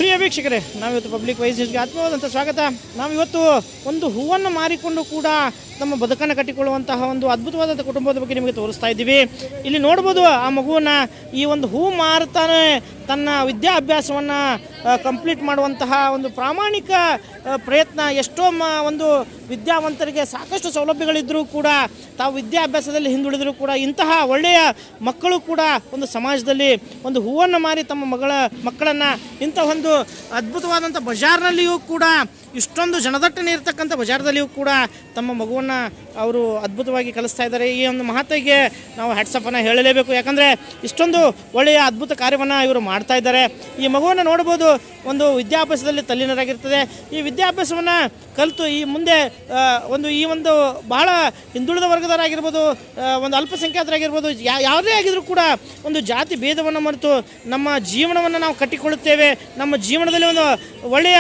ಪ್ರಿಯ ವೀಕ್ಷಕರೇ, ನಾವಿವತ್ತು public voice ನ್ಯೂಸ್ಗೆ ಆತ್ಮೀಯವಾದಂಥ ಸ್ವಾಗತ. ನಾವಿವತ್ತು ಒಂದು ಹೂವನ್ನು ಮಾರಿಕೊಂಡು ಕೂಡ ನಮ್ಮ ಬದುಕನ್ನು ಕಟ್ಟಿಕೊಳ್ಳುವಂತಹ ಒಂದು ಅದ್ಭುತವಾದಂಥ ಕುಟುಂಬದ ಬಗ್ಗೆ ನಿಮಗೆ ತೋರಿಸ್ತಾ ಇದ್ದೀವಿ. ಇಲ್ಲಿ ನೋಡ್ಬೋದು, ಆ ಮಗುವನ್ನು ಈ ಒಂದು ಹೂ ಮಾರ್ತಾನೆ ತನ್ನ ವಿದ್ಯಾಭ್ಯಾಸವನ್ನು ಕಂಪ್ಲೀಟ್ ಮಾಡುವಂತಹ ಒಂದು ಪ್ರಾಮಾಣಿಕ ಪ್ರಯತ್ನ. ಎಷ್ಟೋ ಒಂದು ವಿದ್ಯಾವಂತರಿಗೆ ಸಾಕಷ್ಟು ಸೌಲಭ್ಯಗಳಿದ್ದರೂ ಕೂಡ ತಾವು ವಿದ್ಯಾಭ್ಯಾಸದಲ್ಲಿ ಹಿಂದುಳಿದರೂ ಕೂಡ ಇಂತಹ ಒಳ್ಳೆಯ ಮಕ್ಕಳು ಕೂಡ ಒಂದು ಸಮಾಜದಲ್ಲಿ ಒಂದು ಹೂವನ್ನು ಮಾರಿ ತಮ್ಮ ಮಕ್ಕಳನ್ನು ಇಂಥ ಒಂದು ಅದ್ಭುತವಾದಂಥ ಬಜಾರ್ನಲ್ಲಿಯೂ ಕೂಡ, ಇಷ್ಟೊಂದು ಜನದಟ್ಟಣೆ ಇರತಕ್ಕಂಥ ಬಜಾರ್ದಲ್ಲಿಯೂ ಕೂಡ ತಮ್ಮ ಮಗುವನ್ನು ಅವರು ಅದ್ಭುತವಾಗಿ ಕಲಿಸ್ತಾ ಇದ್ದಾರೆ. ಈ ಒಂದು ಮಹತ್ವಕ್ಕೆ ನಾವು ಹ್ಯಾಟ್ಸಪ್ಪನ್ನು ಹೇಳಲೇಬೇಕು. ಯಾಕಂದರೆ ಇಷ್ಟೊಂದು ಒಳ್ಳೆಯ ಅದ್ಭುತ ಕಾರ್ಯವನ್ನು ಇವರು ಮಾಡ್ತಾ ಇದ್ದಾರೆ. ಈ ಮಗುವನ್ನು ನೋಡ್ಬೋದು, ಒಂದು ವಿದ್ಯಾಭ್ಯಾಸದಲ್ಲಿ ತಲ್ಲೀನರಾಗಿರ್ತದೆ. ಈ ವಿದ್ಯಾಭ್ಯಾಸವನ್ನು ಕಲಿತು ಈ ಮುಂದೆ ಈ ಒಂದು ಬಹಳ ಹಿಂದುಳಿದ ವರ್ಗದವರಾಗಿರ್ಬೋದು, ಒಂದು ಅಲ್ಪಸಂಖ್ಯಾತರಾಗಿರ್ಬೋದು, ಯಾವುದೇ ಆಗಿದ್ರೂ ಕೂಡ ಒಂದು ಜಾತಿ ಭೇದವನ್ನು ಮರೆತು ನಮ್ಮ ಜೀವನವನ್ನು ನಾವು ಕಟ್ಟಿಕೊಳ್ಳುತ್ತೇವೆ. ನಮ್ಮ ಜೀವನದಲ್ಲಿ ಒಂದು ಒಳ್ಳೆಯ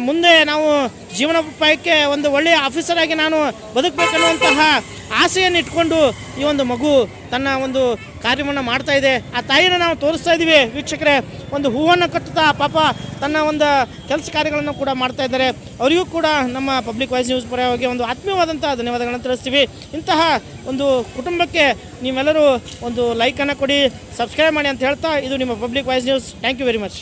ಮುಂದೆ ನಾವು ಜೀವನೋಪಾಯಕ್ಕೆ ಒಂದು ಒಳ್ಳೆಯ ಆಫೀಸರ್ ಆಗಿ ನಾನು ಬದುಕಬೇಕನ್ನುವಂತಹ ಆಸೆಯನ್ನು ಇಟ್ಕೊಂಡು ಈ ಒಂದು ಮಗು ತನ್ನ ಒಂದು ಕಾರ್ಯವನ್ನು ಮಾಡ್ತಾ ಇದೆ. ಆ ತಾಯಿಯನ್ನು ನಾವು ತೋರಿಸ್ತಾ ಇದ್ದೀವಿ ವೀಕ್ಷಕರೇ. ಒಂದು ಹೂವನ್ನು ಕಟ್ಟುತ್ತಾ ಪಾಪ ತನ್ನ ಒಂದು ಕೆಲಸ ಕಾರ್ಯಗಳನ್ನು ಕೂಡ ಮಾಡ್ತಾ ಇದ್ದಾರೆ. ಅವರಿಗೂ ಕೂಡ ನಮ್ಮ ಪಬ್ಲಿಕ್ ವಾಯ್ಸ್ ನ್ಯೂಸ್ ಪರವಾಗಿ ಒಂದು ಆತ್ಮೀಯವಾದಂಥ ಧನ್ಯವಾದಗಳನ್ನು ತಿಳಿಸ್ತೀವಿ. ಇಂತಹ ಒಂದು ಕುಟುಂಬಕ್ಕೆ ನೀವೆಲ್ಲರೂ ಒಂದು ಲೈಕನ್ನು ಕೊಡಿ, ಸಬ್ಸ್ಕ್ರೈಬ್ ಮಾಡಿ ಅಂತ ಹೇಳ್ತಾ, ಇದು ನಿಮ್ಮ public voice news. Thank you very much.